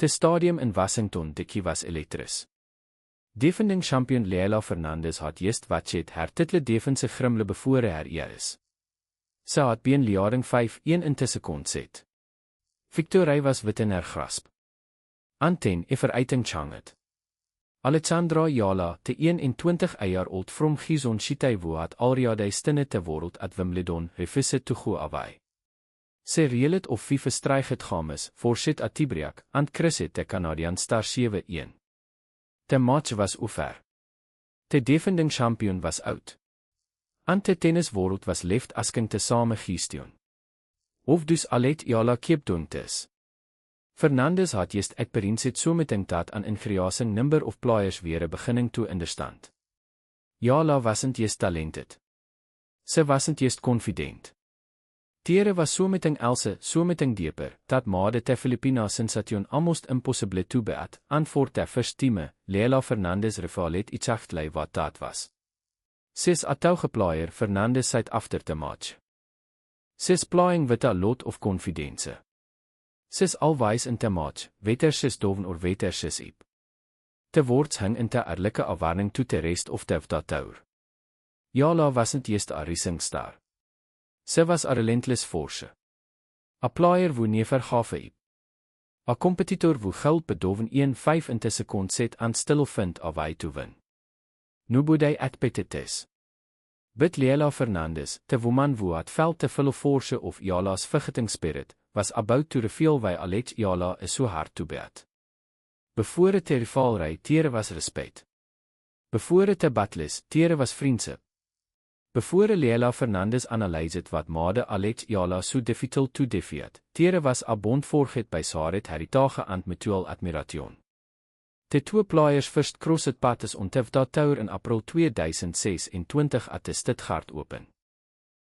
Te stadium in Washington DC was elektris. Defending champion Leylah Fernandez had just wat het haar titel defense grimle bevore haar is. Sy had been leiding 5-1 in tussekond set. Victorie was wit in haar grasp. Anten veruiting changet. Alexandra Eala, te 21 jaar oud from Gizon Chitaiwo had alreeds stinne te word at Wimbledon refuse to go away. Sy reëlet of FIFA stryg het games, voorsit at Tibriak, and Chriset te Canadian star 7-1. De match was oor. De defending champion was out. En de tenniswereld was left asking te same giestion. Of dus Alex Eala keep doen tis. Fernandez had just experience so meting dat aan ingreasing number of players weer 'n beginning toe understand. Eala wasn't just talented. Sy wasn't just confident. Tere was so meting else, so meting dieper, dat made te Filipina sensation almost impossible to beat, en voor te first team, Leylah Fernandez rivalet ietsachtlei wat dat was. Ses atouge player Fernandez side after the match. Ses playing with a lot of confidence. Ses always in the match, wetter ses doven or wetter ses ip. Te woords hing in te eerlike afwarning to the rest of the tour. Eala wasn't just a rising star. Sy was a relentless force. A player wo nie vergawe ip. A competitor wo geld bedoven 1-5 in te sekond set en stil vind of hy to win. Nobody expected this. But Leylah Fernandez, the woman who had felt the full force of Eala's fighting spirit, was about to reveal why Alex Eala is so hard to beat. Before te rivalry, tere was respect. Before te battles, tere was vriendskap. Before Leylah Fernandez analysed wat made Alex Eala so difficult to defeat, tere was a bond forget by Saret heritage and mutual admiration. De twee players first crossed paths on the tour in April 2026 at the Stuttgart Open.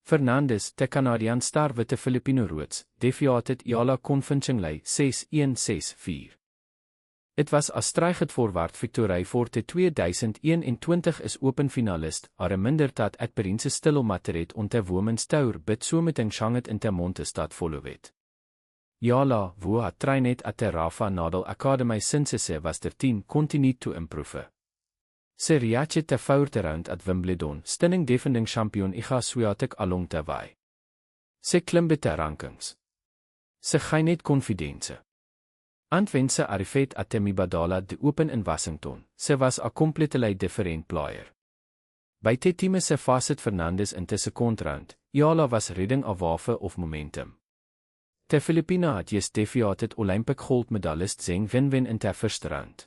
Fernandez, de Canadian star with the Filipino roots, defeated Eala convincingly 6-1-6-4. It was a strijd voorwaard victory voor de 2021 is Open finalist, a reminder dat experience stil materet on the women's tour but so meting changet in the Montestad followed. Eala, who had trained at the Rafa Nadal Academy since she was 13, continued to improve. Sy reached the fourth round at Wimbledon, stunning defending champion Iga Swiatek along the way. Sy klim by the rankings. Sy gain net confidence. And when sy arrived at the Mubadala DC Open in Washington, sy was a completely different player. By the team sy facet Fernandez in the second round, Eala was reading a wave of momentum. The Filipina had just defeated Olympic gold medalist Zeng Wenwen in the first round.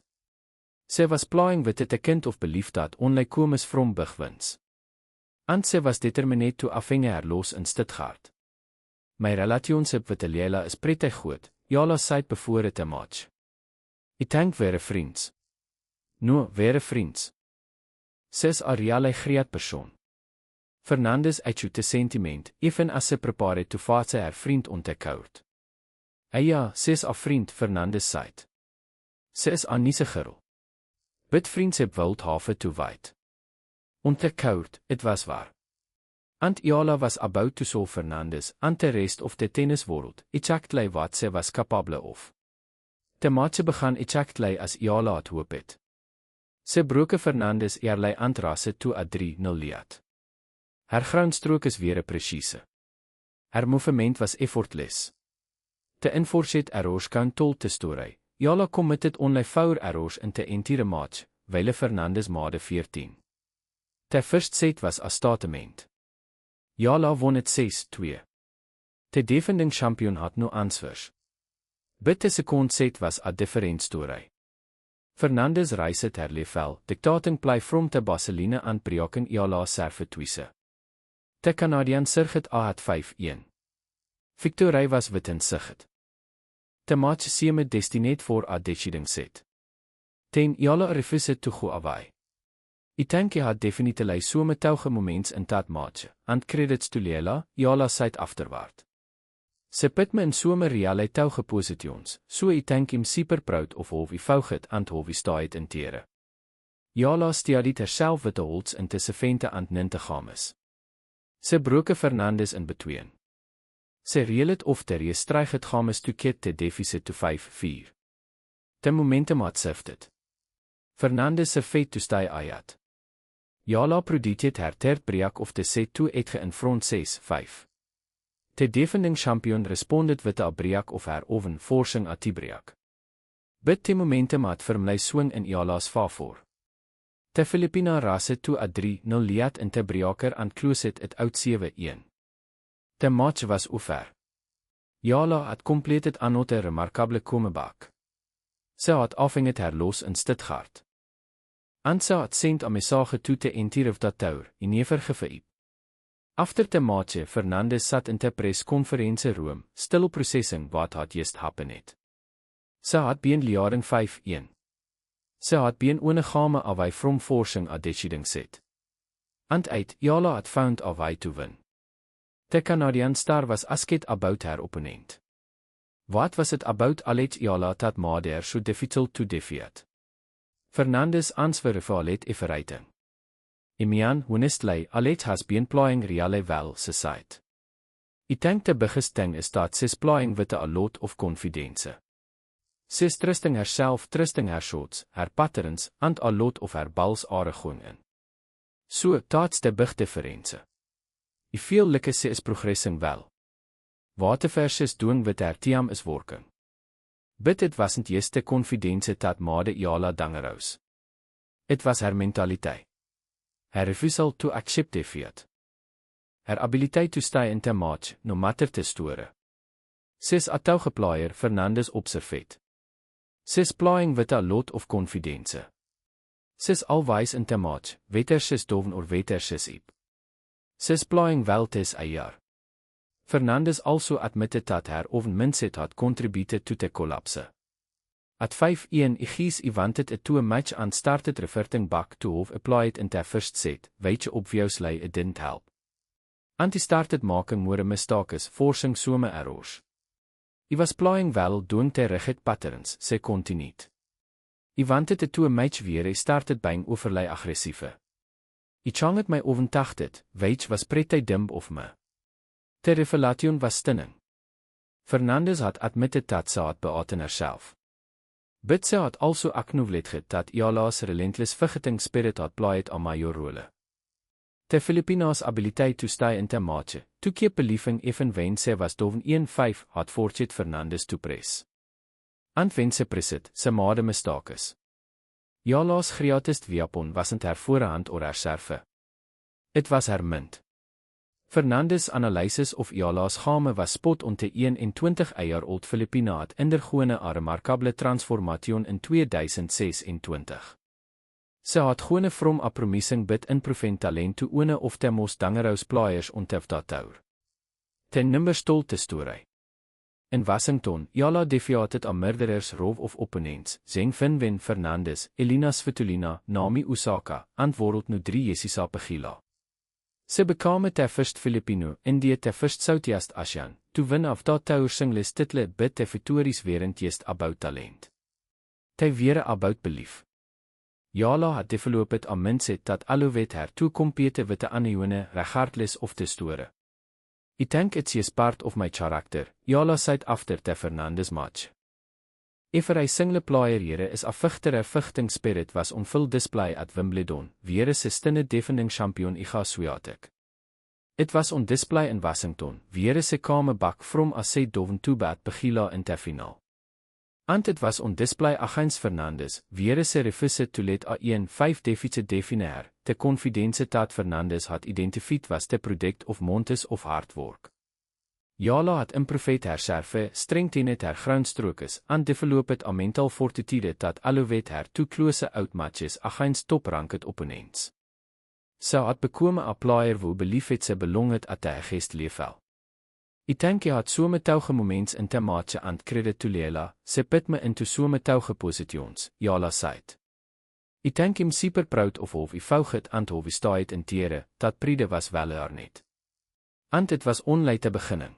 Sy was playing with the kind of belief that only comes from big wins. And sy was determined to afvang haar los in Stuttgart. My relationship with Leylah is pretty good, Eala said before the match. I think we're friends. No, we're friends. Sy's a really great person. Fernandez uitte the sentiment, even as sy prepared to face haar vriend on the court. Ja, sy's a vriend, Fernandez said. Sy is a nice girl. But vriendship wilt have to wait. On the court, it was waar. And Eala was about to show Fernandez and the rest of the tennis world exactly what sy was capable of. The match began exactly as Eala had hoped. Sy broke Fernandez eerly aantrasse to a 3-0 lead. Haar grondstrook is weer precieze. Haar movement was effortless. The enforced errors count told the story. Eala committed only 4 errors in the entire match, while Fernandez made 14. The first set was a statement. Eala won it 6-2. The defending champion had no answers. But the second set was a different story. Fernandez raised her level, dictating play from the baseline and breaking Eala's serve twice. The Canadian surged had 5-1. Victory was within sight. The match seemed destined for a deciding set. Then Eala refused to go away. I think he had definitely some touche moments in that match, and credits to Leylah, Eala said afterward. Sy put me in some really touche positions, so I think I'm super proud of how we fought and how we stayed in tere. Eala studied herself with the holds in the event and ninte games. Sy broke Fernandez in between. Sy reëlet of ter strijd games to keep the deficit to 5-4. Ten momentum had sifted. Fernandez se feit to stay ayat. Eala produceert her third break of the set toe uitge in front 6-5. The defending champion responded with a break of her oven forcing a tie-break. But the momentum had firmly swing in Eala's favor. The Filipina raset to a 3-0 lead in the breaker and closed it out 7-1. The match was over. Eala had completed another remarkable comeback. Sy had afvinget her los in Stuttgart. And sy had sent a message to the entire of the tour, in never geveep. After the match, Fernandez sat in the press conference room, still processing what had just happened. Sy had been leiding 5-1. Sy had been onegame away from forcing a deciding set. And Eala had found a way to win. The Canadian star was asked about her opponent. What was it about Alex Eala that made her so difficult to defeat? Fernandez answered for reverting. Honestly, Alex has been playing really well, she said. I think the biggest thing is that she's playing with a lot of confidence. She's trusting herself, trusting her shots, her patterns, and a lot of her balls are going in. So, that's the big difference. I feel like she is progressing well. Whatever she's doing with her team is working. But it wasn't just the confidence that made Eala dangerous. It was her mentality. Her refusal to accept defeat. Her ability to stay in the match, no matter the story. She's a touge player, Fernandez observed. She's playing with a lot of confidence. She's always in the match, whether she's down or whether she's up. She's playing well this year. Fernandez also admitted that her oven mindset had contributed to the collapse. At 5-1 he wanted it to a match and started reverting back to have applied in the first set, which obviously it didn't help. And he started making more mistakes, forcing some errors. He was playing well doing the rigid patterns, she continued. He wanted it to a match where he started being overly aggressive. I changed my overtuigted, which was pretty dumb of me. The revelation was stunning. Fernandez had admitted that she had beaten herself. But she had also acknowledged that Eala's relentless fighting spirit had played a major role. The Filipina's ability to stay in the match, to keep believing even when she was down 1-5 had forced Fernandez to press. And when she pressed, she made mistakes. Eala's greatest weapon wasn't her voorhand or her serve. It was her mind. Fernandez's analysis of Eala's game was spot on. The 21-year-old Filipina had undergone a remarkable transformation in 2026. Sy had gone from a promising but unproven talent to one of the most dangerous players on the tour. Ten nummer stolte story. In Washington, Eala defeated a murderer's row of opponents, Zheng Finwen Fernandez, Elina Svitolina, Naomi Osaka, and wereldnummer 3 Jessica Pegula. Sy became the first Filipino, indeed the first Southeast Asian, to win of that tour singles title, but the victories weren't just about talent. They were about belief. Eala had developed a mindset that allowed her to compete with the unknown regardless of the story. I think it's just part of my character, Eala said after the Fernandez match. Every single player here is a fighting spirit was on full display at Wimbledon, where is a defending champion Iga Swiatek. It was on display in Washington, where is came back from a set doven to bat Pegula in the final. And it was on display against Fernandez, where is refused to let a 1-5 deficit definer. The confidence that Fernandez had identified was the product of months of hard work. Eala had improved her serve, strengthened her groundstrokes, and developed a mental fortitude that allowed her to close out matches against top-ranked opponents. Sy had become a player who believed sy belonged at the highest level. I think he had some touge moments in the match and credit to Leylah, sy put me into some touge positions, Eala said. I think I'm super proud of how he fought and how he stayed in tiere, that pride was well earned. And it was only the beginning.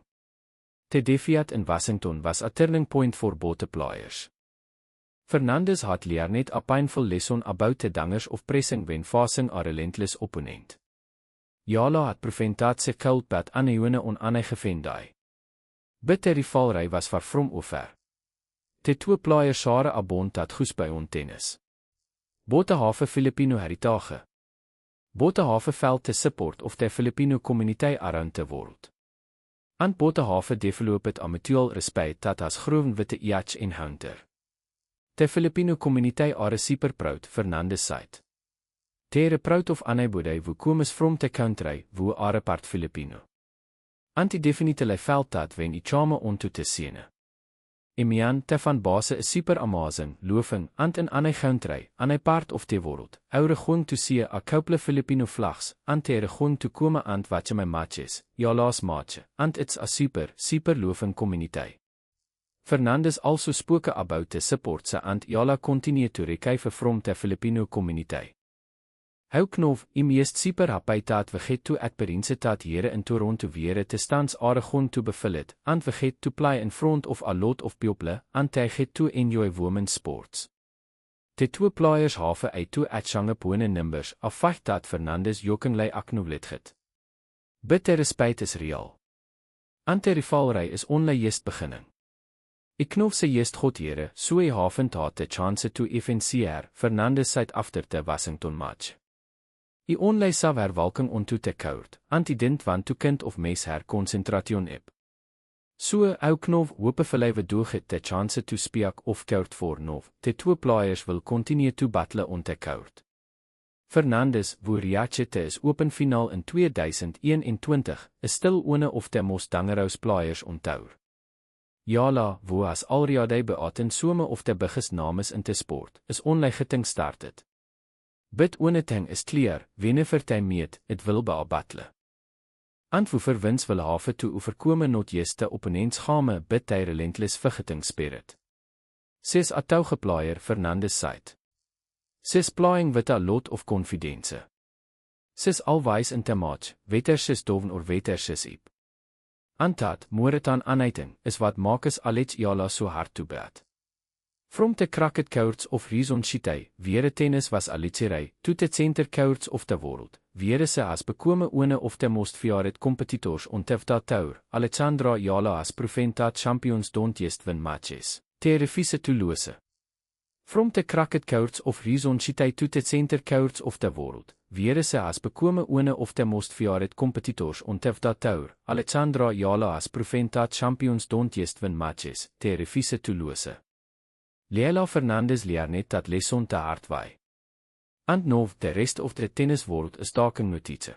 The defeat in Washington was a turning point for both players. Fernandez had learned a painful lesson about the dangers of pressing when facing a relentless opponent. Eala had proven that sy cold bat unknown on gewen die. But the rivalry was far from over. Te twee player Sara Abon tat goes by on tennis. Bote have Filipino heritage. Bote have veld te support of te Filipino community around the world. And bote have develop it a mutual respect that has grown with the each encounter. The Filipino community are super proud, Fernandez said. They are proud of anybody who comes from the country who are a part Filipino. And definitely felt that when I chame onto te sene. Imian te van base is super amazing, loving, and in any country, and a part of the world. Eure going to see a couple Filipino flags, and they are going to come and watch my matches, ja last match, and it's a super loving community. Fernandez also spoke about the support and Eala continue to receive from the Filipino community. How knof, I meest super happy dat we get to experience dat here in Toronto weer te stands are going to befill it, and we get to play in front of a lot of people, and they get to enjoy women's sports. The two players have a two uitgange pone numbers, a fact dat Fernandez jokingly acknowledged. But the respect is real. And the rivalry is only just beginning. Ik knof se just God here, so I haven't had the chance to even see her, Fernandez said after the Washington match. I only saw her walking onto the court, and I didn't want to kind of miss her concentration up. So, ook knof hopefully we do get the chance to speak off court for nov, the two players will continue to battle on the court. Fernandez, who reached is open final in 2021, is still one of the most dangerous players on tour. Eala, who has already beaten some of the biggest names in the sport, is only getting started. But one thing is clear, whenever they meet, it will be a battle. And who wins will have to overkomen not just the opponents game but the relentless fighting spirit. Says a touge player Fernandez said. Says playing with a lot of confidence. Says always in the match, whether she's doven or whether she's ip. And that, more than anything, is what makes Alex Eala so hard to beat. From the cricket courts of relentless, weer tennis was Alexei, to the center courts of the world, weer se has become one of the most feared competitors on the tour. Alexandra Eala has proven that champions don't just win matches, they refuse to lose. From the cricket courts of relentless to the center courts of the world, weer se has become one of the most feared competitors on the tour. Alexandra Eala has proven that champions don't just win matches, they refuse to lose. Leylah Fernandez leer net dat lesson te hard waai. And now the rest of the tennis world is taking notice.